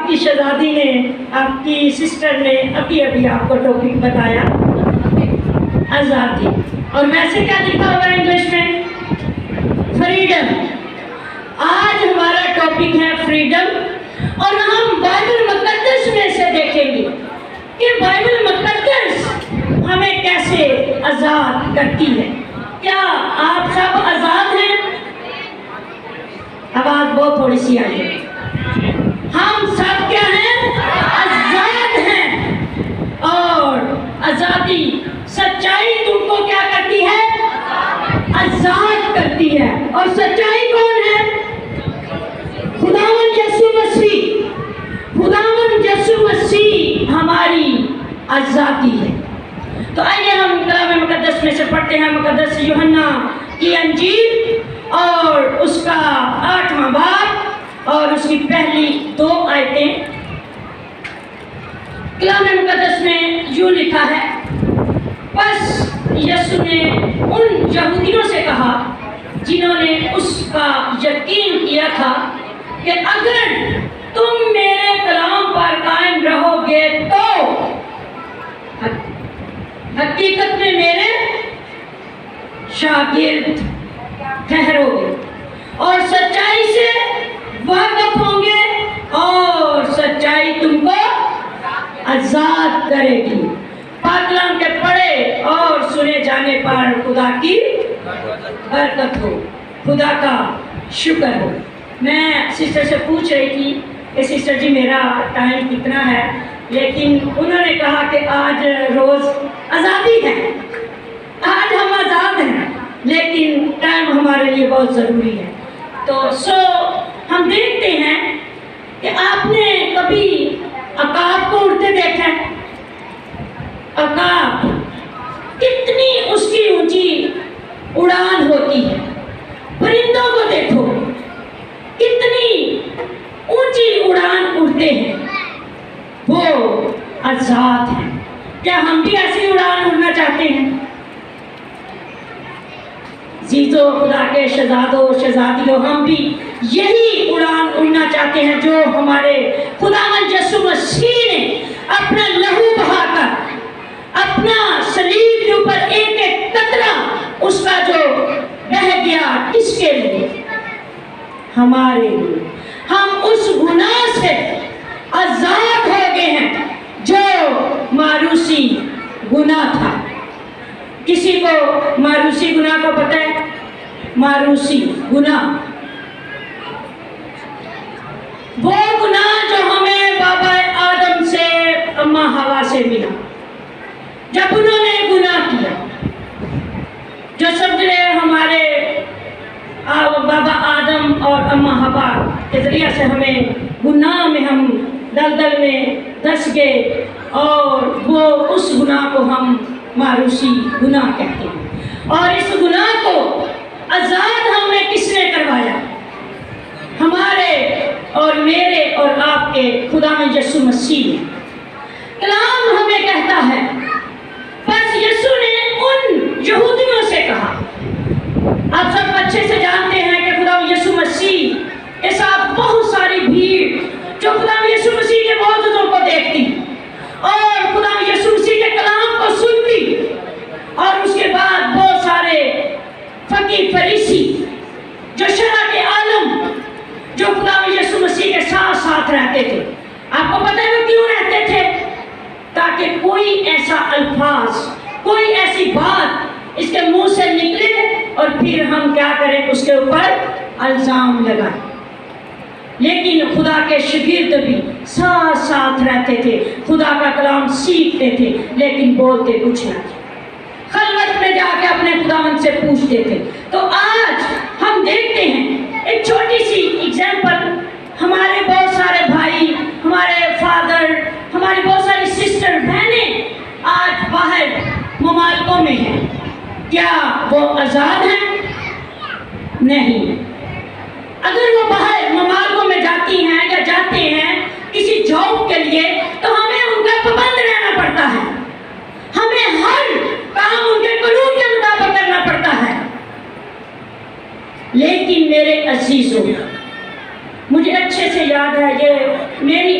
کی شہزادی نے، آپ کی سسٹر نے ابھی ابھی آپ کو ٹاپک بتایا، آزادی. اور ویسے کیا لکھا ہوا ہے انگلش میں؟ فریڈم. آج ہمارا ٹاپک ہے فریڈم، اور ہم بائبل مقدس میں سے دیکھیں گے کہ بائبل مقدس ہمیں کیسے آزاد کرتی ہے. کیا آپ سب آزاد ہیں؟ آواز بہت تھوڑی سی آئی ہے. ہم سب کیا ہیں؟ آزاد ہیں. اور آزادی، سچائی تم کو کیا کرتی ہے؟ آزاد کرتی ہے. اور سچائی کون ہے؟ خداوند یسوع مسیح. خداوند یسوع مسیح ہماری آزادی ہے. تو آئیے ہم کلام مقدس میں سے پڑھتے ہیں مقدس یوحنا کی انجیل اور اس کا 8واں باب اور اس کی پہلی 2 آیتیں. کلام مقدس میں یوں لکھا ہے، بس یسوع نے ان یہودیوں سے کہا جنہوں نے اس کا یقین کیا تھا کہ اگر تم میرے کلام پر قائم رہو گے تو حقیقت میں میرے شاگرد ٹھہرو گے اور سچائی سے واقف ہوں گے اور سچائی تم کو آزاد کرے گی. پاک کلام کے پڑھے اور سنے جانے پر خدا کی برکت ہو، خدا کا شکر ہو. میں سسٹر سے پوچھ رہی تھی کہ سسٹر جی میرا ٹائم کتنا ہے، لیکن انہوں نے کہا کہ آج روز آزادی ہے، آج ہم آزاد ہیں، لیکن ٹائم ہمارے لیے بہت ضروری ہے. تو ہم دیکھتے ہیں کہ آپ نے کبھی عقاب کو اڑتے دیکھا ہے؟ عقاب کتنی اس کی اونچی اڑان ہوتی ہے. پرندوں کو دیکھو کتنی اونچی اڑان اڑتے ہیں، وہ آزاد ہیں. کیا ہم بھی ایسی اڑان اڑنا چاہتے ہیں؟ عزیزو، خدا کے شہزادوں شہزادیوں، ہم بھی یہی اڑان اڑنا چاہتے ہیں جو ہمارے خداوند یسوع مسیح نے اپنا لہو بہا کر، اپنا صلیب کے اوپر ایک ایک قطرہ اس کا جو بہہ گیا، کس کے لیے؟ ہمارے لیے. ہم اس گناہ سے آزاد ہو گئے ہیں جو ماروسی گناہ تھا. کسی کو ماروسی گناہ کو پتہ ہے؟ ماروسی گناہ وہ گناہ جو ہمیں بابا آدم سے، اماں ہوا سے ملا. جب انہوں نے گناہ کیا، جو سمجھ رہے ہمارے بابا آدم اور اماں ہوا کے ذریعے سے ہمیں گناہ میں ہم دلدل میں دھس گئے، اور وہ اس گناہ کو ہم ماروسی گناہ کہتے ہیں. اور اس گناہ کو آزاد ہمیں کس نے کروایا؟ ہمارے اور میرے اور آپ کے خداوند یسوع مسیح نے. کلام ہمیں کہتا ہے، بس یسوع نے ان یہودیوں سے کہا. آپ سب اچھے سے جانتے ہیں کہ خداوند یسوع مسیح کے ساتھ بہت ساری بھیڑ جو خداوند یسوع مسیح کے معجزوں کو دیکھتی اور خداوند یسوع مسیح کے کلام کو سنتی، اور اس کے بعد بہت سارے فقیہ فریسی جو شرع کے عالم جو خداوند یسوع مسیح کے ساتھ ساتھ رہتے تھے. آپ کو پتہ ہے وہ کیوں رہتے تھے؟ تاکہ کوئی ایسا الفاظ، کوئی ایسی بات اس کے منہ سے نکلے اور پھر ہم کیا کریں؟ اس کے اوپر الزام لگائیں. لیکن خدا کے شاگرد بھی ساتھ ساتھ رہتے تھے، خدا کا کلام سیکھتے تھے، لیکن بولتے کچھ نہ تھے. خلوت میں جا کے اپنے خداوند سے پوچھتے تھے. تو آج ہم دیکھتے ہیں ایک چھوٹی سی ایگزامپل. ہمارے بہت سارے بھائی، ہمارے فادر، ہماری بہت ساری سسٹر بہنیں آج باہر ممالکوں میں ہیں. کیا وہ آزاد ہیں؟ نہیں. اگر وہ باہر ممالکوں میں جاتی ہیں یا جاتے ہیں کسی جاب کے لیے تو ہمیں ان کا پابند رہنا پڑتا ہے. ہمیں ہر کام ان کے قانون کے مطابق کرنا پڑتا ہے. لیکن میرے عزیزوں، مجھے اچھے سے یاد ہے، یہ میری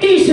3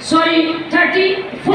34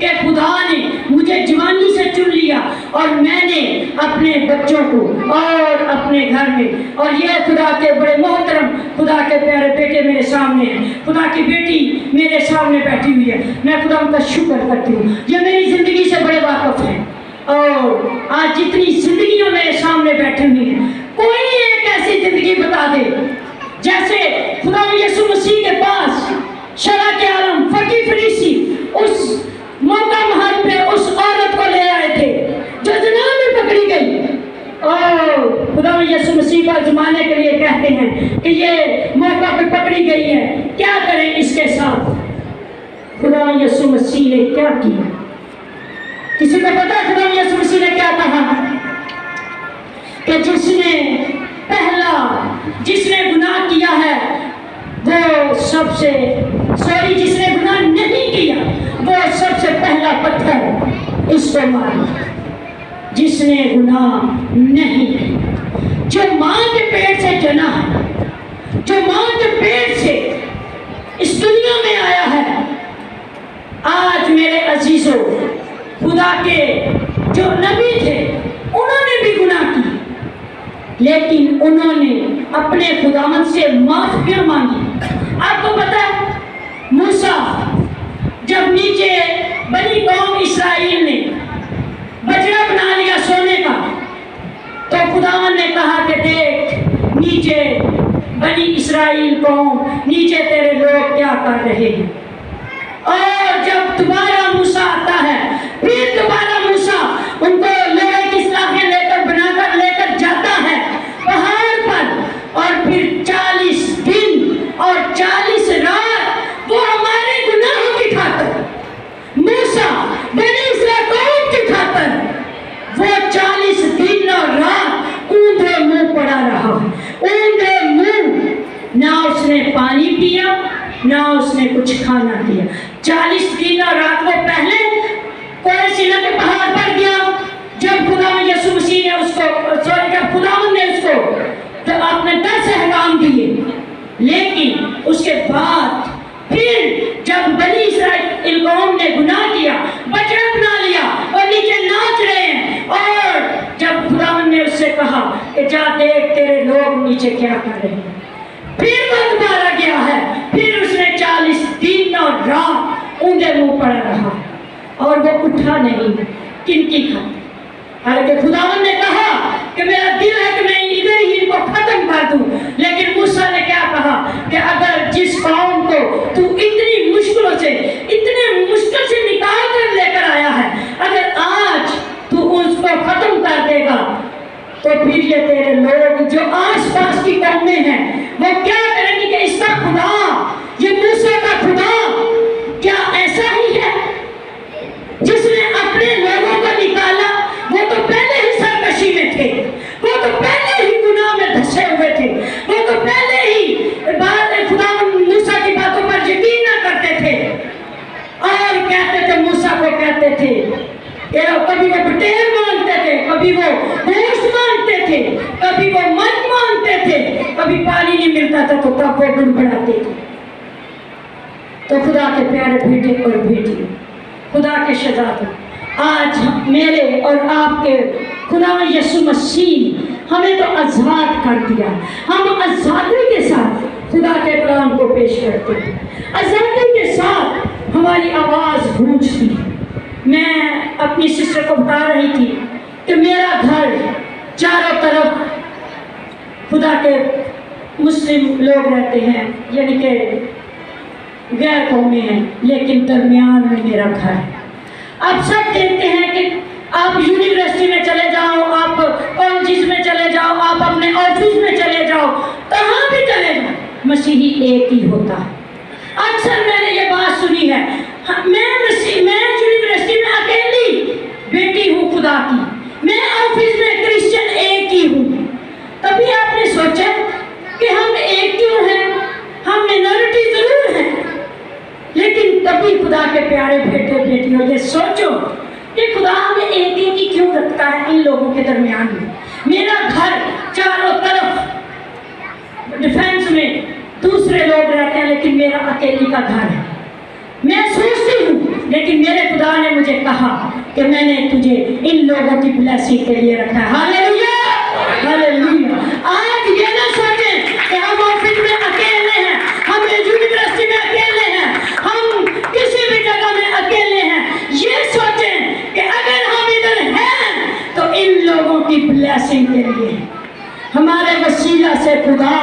کہ خدا نے مجھے جوانی سے چن لیا اور میں نے اپنے بچوں کو اور اپنے گھر میں، اور یہ خدا کے بڑے محترم خدا کے پیارے بیٹے میرے سامنے ہیں، خدا کی بیٹی میرے سامنے بیٹھی ہوئی ہے، میں خدا ان کا شکر کرتی ہوں، یہ میری زندگی سے بڑے واقف ہیں۔ اور آج جتنی زندگیوں میرے سامنے بیٹھی ہوئی ہیں، کوئی ایک ایسی زندگی بتا دے جیسے خدا یسوع مسیح کے پاس شرع کے عالم فقی فریسی اس موقع محل پہ اس عورت کو لے آئے تھے جو زنا میں پکڑی گئی، اور خدا یسوع مسیح کو آزمانے کے لیے کہتے ہیں کہ یہ موقع پہ پکڑی گئی ہے، کیا کریں اس کے ساتھ؟ خدا یسوع مسیح نے کیا کیا؟ کسی کو پتا خدا یسوع مسیح نے کیا کہا؟ کہ جس نے گناہ کیا ہے وہ سب سے جس نے گناہ نہیں کیا وہ سب سے پہلا پتھر اس کو مارے۔ جس نے گناہ نہیں کیا، جو ماں کے پیٹ سے جنا ہے، جو ماں کے پیٹ سے اس دنیا میں آیا ہے۔ آج میرے عزیزوں، خدا کے جو نبی تھے انہوں نے بھی گناہ کی، لیکن انہوں نے اپنے خداوند سے معافی مانگی۔ آپ کو پتا ہے موسیٰ جب نیچے بنی قوم اسرائیل نے بچڑا بنا لیا سونے کا، تو خداوند نے کہا کہ دیکھ نیچے بنی اسرائیل قوم، نیچے تیرے لوگ کیا کر رہے ہیں۔ اور جب دوبارہ موسیٰ آتا ہے، پھر دوبارہ موسیٰ ان کو لوہے کی سلاخیں لے کر بنا کر لے کر جاتا ہے پہاڑ پر، اور پھر 40 دن اور 40 رات وہ ہمارے گناہوں کی خاطر، موسیٰ بنی اسرائیل قوم کی خاطر وہ 40 دن اور رات اوندھے منہ پڑا رہا، اوندھے منہ، نہ اس نے پانی پیا نہ اس نے کچھ کھانا دیا۔ 40 دن اور رات وہ پہلے کورہ سینا کے پہاڑ پر گیا جب خداوند یسوع مسیح نے اس کو جب خداوند نے اس کو تو اپنے 10 احکام دیے، لیکن اس کے بعد پھر جب بنی اسرائیل قوم نے گناہ کیا، بچڑا بنا لیا اور نیچے ناچ رہے ہیں، اور جب خداوند نے اس سے کہا کہ جا دیکھ تیرے لوگ نیچے کیا کر رہے ہیں، پھر وہ دوبارہ گیا ہے، پھر اس نے 40 دن اور رات اونھے منہ پڑا رہا اور وہ اٹھا نہیں، کن کی خاطر؟ حالانکہ خداوند نے کہا کہ میرا دل ہے کہ میں ادھر ہی ان کو ختم کر دوں، لیکن موسیٰ نے کیا کہا کہ اگر جس قوم کو تو اتنی مشکلوں سے اتنے مشکل سے نکال کر لے کر آیا ہے، اگر آج تو اس کو ختم کر دے گا تو پھر یہ تیرے لوگ جو آس پاس کی قومیں ہیں وہ کیا کریں گی کہ اس کا خدا، یہ موسیٰ کا خدا کیا ایسا ہی ہے جس نے اپنے لوگوں کو نکالا؟ وہ تو پہلے ہی سرکشی میں تھے، وہ تو پہلے ہی گناہ میں دھسے ہوئے تھے، وہ تو پہلے ہی خدا موسیٰ کی باتوں پر یقین نہ کرتے تھے، اور کہتے تھے موسیٰ کو کہتے تھے کہ کبھی وہ بٹیر مانگتے تھے، کبھی وہ گوشت مانگتے تھے، کبھی وہ من مانگتے تھے، کبھی پانی نہیں ملتا تھا تو تب وہ گڑگڑاتے تھے۔ تو خدا کے پیارے بیٹے اور بیٹی، خدا کے شہزادے، آج میرے اور آپ کے خدا یسوع مسیح ہمیں تو آزاد کر دیا، ہم آزادی کے ساتھ خدا کے کلام کو پیش کرتے ہیں، آزادی کے ساتھ ہماری آواز گونجتی ہے۔ میں اپنی سسٹر کو بتا رہی تھی کہ میرا گھر چاروں طرف خدا کے مسلم لوگ رہتے ہیں، یعنی کہ غیر قومی ہیں، لیکن درمیان میں میرا گھر ہے۔ آپ سب دیکھتے ہیں کہ آپ یونیورسٹی میں چلے جاؤ، آپ کالجز میں چلے جاؤ، آپ اپنے آفس میں چلے جاؤ، کہاں بھی چلے جاؤ، مسیحی ایک ہی ہوتا ہے۔ اکثر میں نے یہ بات سنی ہے، میں یونیورسٹی میں اکیلی بیٹی ہوں خدا کی، میں آفس میں کرسچن ایک ہی ہوں۔ کبھی آپ نے سوچا کہ ہم ایک کیوں ہیں؟ ہم مینورٹی ضرور ہیں، لیکن کبھی خدا کے پیارے بیٹے بیٹیوں یہ سوچو کہ خدا ہمیں ایک ہی کیوں رکھتا ہے ان لوگوں کے درمیان میں؟ میرا گھر چاروں طرف ڈیفینس میں دوسرے لوگ رہتے ہیں، لیکن میرا اکیلی کا گھر ہے۔ میں سوچتی ہوں لیکن میرے خدا نے مجھے کہا کہ میں نے تجھے ان لوگوں کی بلیسنگ کے لیے رکھا ہے. ہاللیلویا ہاللیلویا. آج یہ نہ سوچیں کہ ہم آفس میں اکیلے ہیں, ہم یونیورسٹی میں اکیلے ہیں, ہم کسی بھی جگہ میں اکیلے ہیں. یہ سوچیں کہ اگر ہم ادھر ہیں تو ان لوگوں کی بلیسنگ کے لیے ہمارے وسیلہ سے خدا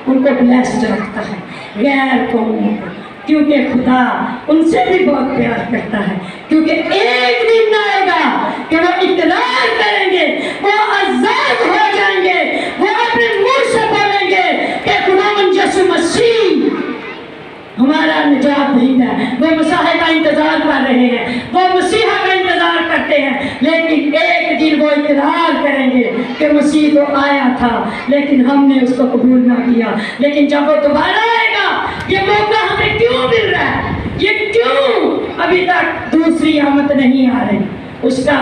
ان کو بلیسڈ رکھتا ہے غیر قوموں کو, کیونکہ خدا ان سے بھی بہت پیار کرتا ہے. کیونکہ ایک دن آئے گا کہ وہ اقرار کریں گے, وہ آزاد ہو جائیں گے, وہ اپنے منہ سے بولیں گے کہ خداوند یسوع مسیح ہمارا نجات نہیں ہے. وہ مسیح کا انتظار کر رہے ہیں, وہ مسیحا کا انتظار کرتے ہیں, لیکن ایک دن وہ اقرار کریں گے کہ مسیح تو آیا تھا لیکن ہم نے اس کو قبول نہ کیا. لیکن جب وہ دوبارہ آئے گا, یہ موقع ہمیں کیوں مل رہا ہے, یہ کیوں ابھی تک دوسری آمد نہیں آ رہی؟ اس کا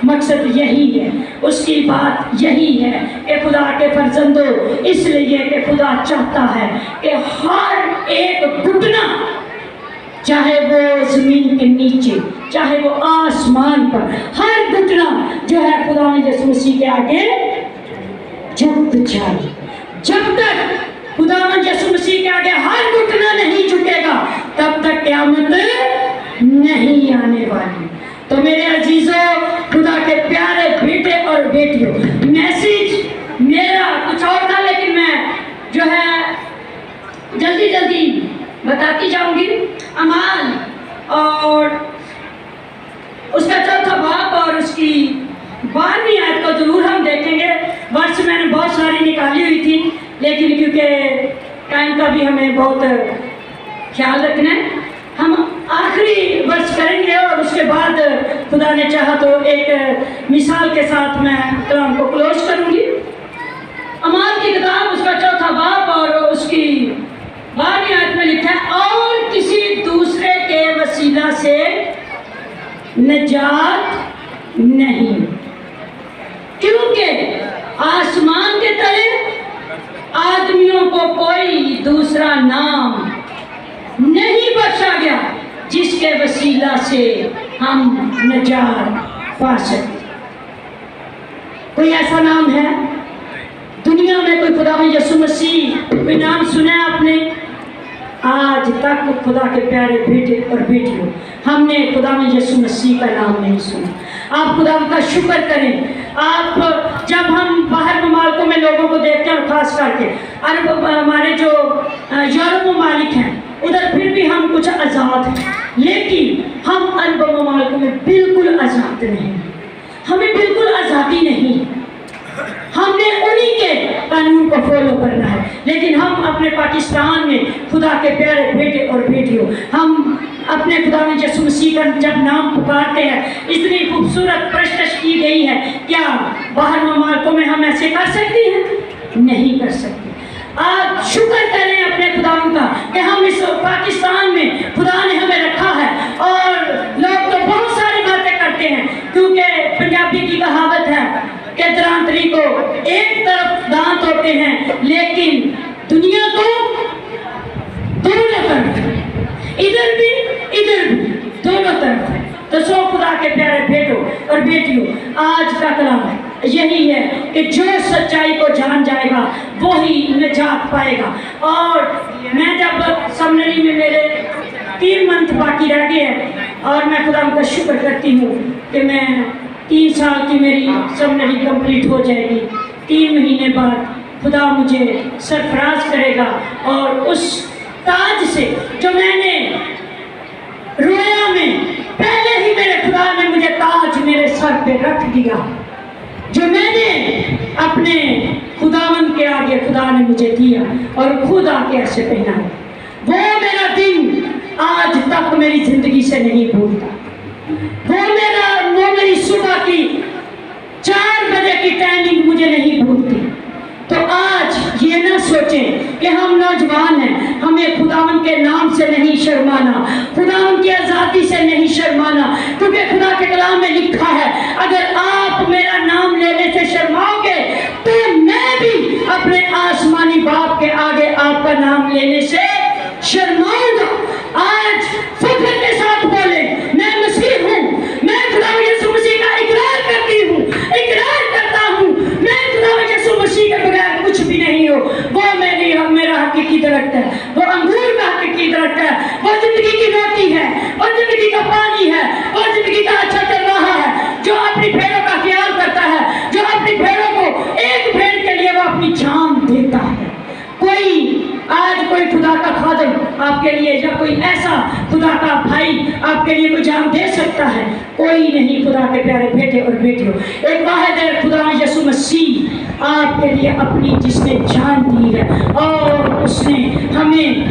مقصد یہی ہے, اس کی بات یہی ہے کہ خدا کے فرزندوں, اس لیے کہ خدا چاہتا ہے کہ ہر ایک گھٹنا, چاہے وہ زمین کے نیچے چاہے وہ آسمان پر, ہر گھٹنا جو ہے خدا یسوع مسیح کے آگے جھک جائے. جب تک خدا یسوع مسیح کے آگے ہر گھٹنا نہیں جھکے گا تب تک قیامت نہیں آنے والی. تو میرے عزیزوں, خدا کے پیارے بیٹے اور بیٹیوں, میسیج میرا کچھ اور تھا لیکن میں جو ہے جلدی جلدی بتاتی جاؤں گی. اعمال اور اس کا چوتھا باب اور اس کی 12ویں آیت کو ضرور ہم دیکھیں گے. ورس میں نے بہت ساری نکالی ہوئی تھی لیکن کیونکہ ٹائم کا بھی ہمیں بہت خیال رکھنا ہے, ہم آخری ورس کریں گے اور اس کے بعد خدا نے چاہا تو ایک مثال کے ساتھ میں کلام کو کلوز کروں گی. اعمال کی کتاب اس کا چوتھا باب اور اس کی 12ویں آیت میں لکھا ہے, اور کسی دوسرے کے وسیلہ سے نجات نہیں, کیونکہ آسمان کے تلے آدمیوں کو کوئی دوسرا نام نہیں بخشا گیا جس کے وسیلہ سے ہم نجات پا سکیں. کوئی ایسا نام ہے دنیا میں, کوئی خدا یسوع مسیح کوئی نام سنا ہے آپ نے؟ آج تک خدا کے پیارے بیٹے اور بیٹیوں, ہم نے خدا یسوع مسیح کا نام نہیں سنا. آپ خدا کا شکر کریں. آپ جب ہم باہر ممالکوں میں لوگوں کو دیکھتے ہیں, اور خاص کر کے عرب ہمارے جو یورپ ممالک ہیں ادھر پھر بھی ہم کچھ آزاد ہیں, لیکن ہم عرب ممالکوں میں بالکل آزاد نہیں, ہمیں بالکل آزادی نہیں. ہم نے انہی کے قانون کو فالو کرنا ہے. لیکن ہم اپنے پاکستان میں خدا کے پیارے بیٹے اور بیٹیوں, ہم اپنے خدا میں یسوع مسیح کا جب نام پکارتے ہیں, اتنی خوبصورت پرستش کی گئی ہے, کیا باہر ممالکوں میں ہم ایسے کر سکتے ہیں؟ نہیں کر سکتے. آج شکر کریں اپنے خدا کا کہ ہم اس پاکستان میں خدا نے ہمیں رکھا ہے. اور لوگ تو بہت ساری باتیں کرتے ہیں, کیونکہ پنجابی کی کہاوت ہے کہ درانتری کو ایک طرف دانت ہوتے ہیں لیکن دنیا کو دونوں طرف, ادھر بھی دونوں طرف ہے. تو سو خدا کے پیارے بیٹوں اور بیٹیوں, آج کا کلام یہی ہے کہ جو سچائی کو جان جائے گا وہی نجات پائے گا. اور میں جب سمنری میں میرے 3 منتھ باقی رہ گئے ہیں, اور میں خدا کا شکر کرتی ہوں کہ میں 3 سال کی میری سمنری کمپلیٹ ہو جائے گی. 3 مہینے بعد خدا مجھے سرفراز کرے گا, اور اس تاج سے جو میں نے رویا میں پہلے ہی میرے خدا نے مجھے تاج میرے سر پہ رکھ دیا, جو میں نے اپنے خداوند کے آگے خدا نے مجھے دیا اور خود آ کے ایسے پہنا ہے. وہ میرا دن آج تک میری زندگی سے نہیں بھولتا. وہ میری صبح کی 4 بجے کی ٹائمنگ مجھے نہیں بھولتی. تو آج یہ نہ سوچیں کہ ہم نوجوان ہیں, ہمیں خداوند کے نام سے نہیں شرمانا, خداوند کی آزادی سے نہیں شرمانا, کیونکہ خدا کے کلام میں لکھا ہے اگر آپ میرا نام لینے سے شرماؤ گے تو میں بھی اپنے آسمانی باپ کے آگے آپ کا نام لینے سے شرماؤں گا. آج فخر کے ساتھ بولیں, میں درخت ہے, وہ انگور کا حقیقی درخت ہے, وہ زندگی کی روٹی ہے, وہ زندگی کا پانی ہے, وہ زندگی کا اچھا چل رہا ہے, جو اپنی بھیڑوں کا خیال کرتا ہے, جو اپنی بھیڑوں کو ایک بھیڑ کے لیے وہ اپنی جان دیتا ہے. کوئی خدا کا خادم آپ کے لیے یا کوئی ایسا خدا کا بھائی آپ کے لیے کوئی جان دے سکتا ہے؟ کوئی نہیں. خدا کے پیارے بیٹے اور بیٹیوں, ایک واحد ہے خدا یسوع مسیح آپ کے لیے اپنی جس نے جان دی ہے, اور اس نے ہمیں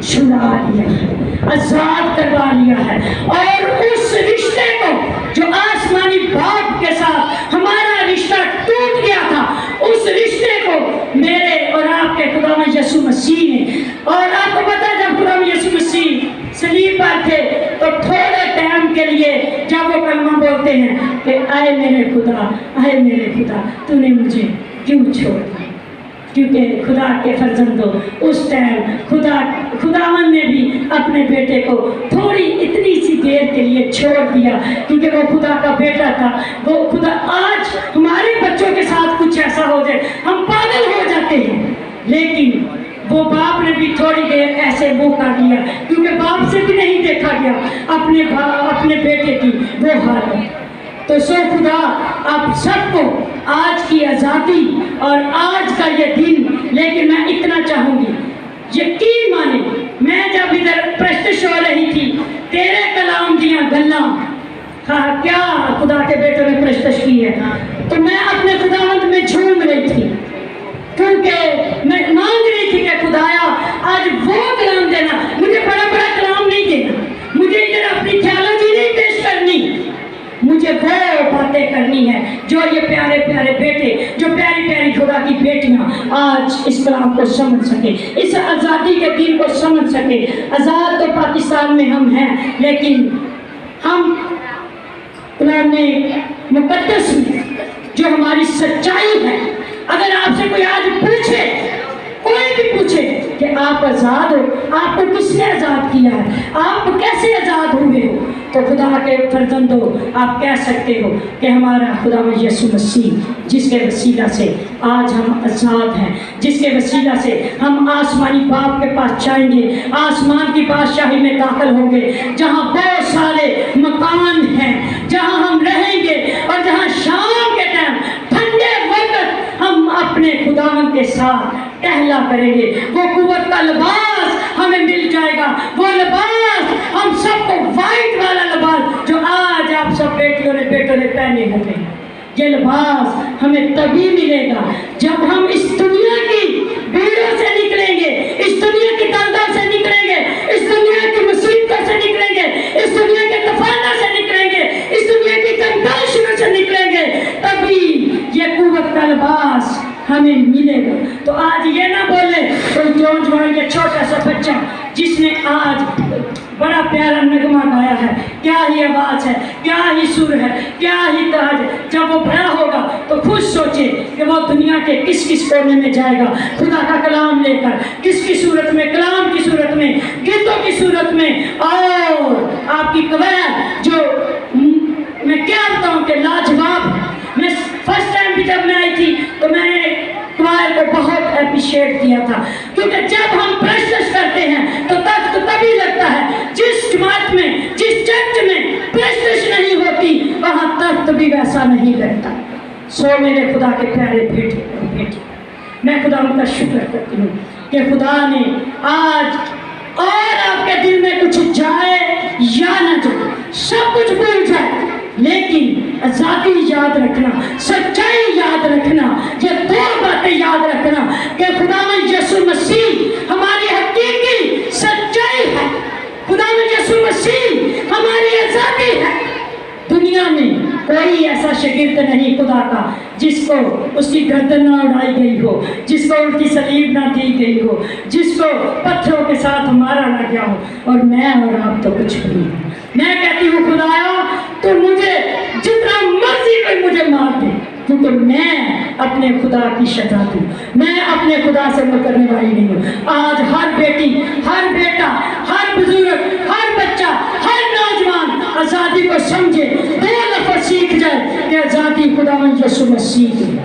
چھڑا لیا ہے, آزاد کروا لیا ہے, اور اس رشتے کو جو آسمانی باپ کے ساتھ ہمارا رشتہ ٹوٹ گیا تھا, اس رشتے کو میرے اور آپ کے خدا یسوع مسیح نے, اور آپ کو پتا ہے جب خدا یسوع مسیح صلیب پر تھے تو تھوڑے ٹائم کے لیے جب وہ کلمہ بولتے ہیں کہ اے میرے خدا, اے میرے خدا, تو نے مجھے کیوں چھوڑ دیا, کیونکہ خدا کے فرزندوں اس ٹائم خداوند نے بھی اپنے بیٹے کو تھوڑی اتنی سی دیر کے لیے چھوڑ دیا, کیونکہ وہ خدا کا بیٹا تھا. وہ خدا, آج ہمارے بچوں کے ساتھ کچھ ایسا ہو جائے ہم پاگل ہو جاتے ہیں, لیکن وہ باپ نے بھی تھوڑی دیر ایسے منہ کر دیا, کیونکہ باپ سے بھی نہیں دیکھا گیا اپنے بیٹے کی وہ حالت. تو سو خدا آپ سب کو آج کی آزادی اور آج کا یہ دن, لیکن میں اتنا چاہوں گی یقین مانے, میں جب ادھر پرستش ہو رہی تھی تیرے کلام دیاں گلاں, ہاں کیا خدا کے بیٹوں نے پرستش کی ہے, تو میں اپنے خداوند میں جھوم رہی تھی, کیونکہ میں مانگ رہی تھی کہ خدایا آج وہ کلام دینا, مجھے بڑا بڑا کلام نہیں دینا, مجھے ادھر اپنی تھیالوجی نہیں پیش کرنی, مجھے وہ باتیں کرنی ہے جو یہ پیارے پیارے بیٹے, جو پیاری پیاری خدا کی بیٹیاں آج اس کلام کو سمجھ سکے, اس آزادی کے دین کو سمجھ سکے. آزاد تو پاکستان میں ہم ہیں, لیکن ہم قرآن مقدس میں جو ہماری سچائی ہے, اگر آپ سے کوئی آج پوچھے, کوئی بھی پوچھے کہ آپ آزاد ہو, آپ کو کس نے آزاد کیا ہے, آپ کیسے آزاد ہوئے ہو, تو خدا کے فرزندوں آپ کہہ سکتے ہو کہ ہمارا خدا یسوع مسیح جس کے وسیلہ سے آج ہم آزاد ہیں, جس کے وسیلہ سے ہم آسمانی باپ کے پاس جائیں گے, آسمان کی بادشاہی میں داخل ہوں گے, جہاں بہت سارے مکان ہیں, جہاں ہم رہیں گے, اور جہاں شام کے ٹائم ٹھنڈے وقت ہم اپنے خداوند کے ساتھ ٹہلا کریں گے. وہ قوت کا لباس ہمیں مل جائے گا, وہ لباس ہم سب کو وائٹ والا لباس جو آج آپ سب بیٹیوں نے بیٹوں نے پہنے ہوئے ہیں, یہ لباس ہمیں تبھی ملے گا جب ہم اس دنیا کی بھیڑوں سے نکلیں گے, اس دنیا کی دلدل سے نکلیں گے, اس دنیا کی مصیبتوں سے نکلیں گے, اس دنیا کے طوفانوں سے نکلیں گے, اس دنیا کی تنگداشیوں سے نکلیں گے, تبھی یہ قوت کا لباس ہمیں ملے گا. تو آج یہ نہ بولے کوئی جوان یا چھوٹا سا بچہ جس نے آج بڑا پیارا نغمہ گایا ہے, کیا ہی آواز ہے, کیا ہی سر ہے, کیا ہی تاج ہے, جب وہ بڑا ہوگا تو خود سوچے کہ وہ دنیا کے کس کس کونے میں جائے گا خدا کا کلام لے کر, کس کی صورت میں, کلام کی صورت میں, گیتوں کی صورت میں, اور آپ کی قوائد جو میں کیا بتاؤں کہ لاجواب. میں فرسٹ ٹائم بھی جب میں آئی تھی تو میں نے قوائد کو بہت اپریشیٹ کیا تھا, کیونکہ جب ہم پرستش کرتے ہیں تو تخت تبھی لگتا ہے, جس جماعت میں, جس چرچ میں پرستش نہیں ہوتی وہاں تخت بھی ویسا نہیں لگتا. سو میرے خدا کے پیارے بیٹے اور بیٹی, میں خدا ان کا شکر کرتی ہوں کہ خدا نے آج, اور آپ کے دل میں کچھ جائے یا نہ جائے, سب کچھ بھول جائے, لیکن آزادی یاد رکھنا, سچائی یاد رکھنا, یہ دو باتیں یاد رکھنا کہ خداوند یسوع مسیح ہماری حقیقی سچائی ہے, خداوند یسوع مسیح ہماری آزادی ہے. دنیا میں کوئی ایسا شاگرد نہیں خدا کا جس کو اس کی گردن نہ اڑائی گئی ہو, جس کو ان کی صلیب نہ دی گئی ہو, جس کو پتھروں کے ساتھ مارا نہ گیا ہو, اور میں اور آپ تو کچھ بھی نہیں. میں کہتی ہوں خدایا تو مجھے جتنا مرضی کوئی مجھے مار دے, کیونکہ میں اپنے خدا کی شہزادی ہوں, میں اپنے خدا سے مکرنے والی نہیں ہوں. آج ہر بیٹی, ہر بیٹا, ہر بزرگ, ہر بچہ, ہر نوجوان آزادی کو سمجھے, دو لفظ سیکھ جائے کہ آزادی خداوند یسوع مسیح کی ہے.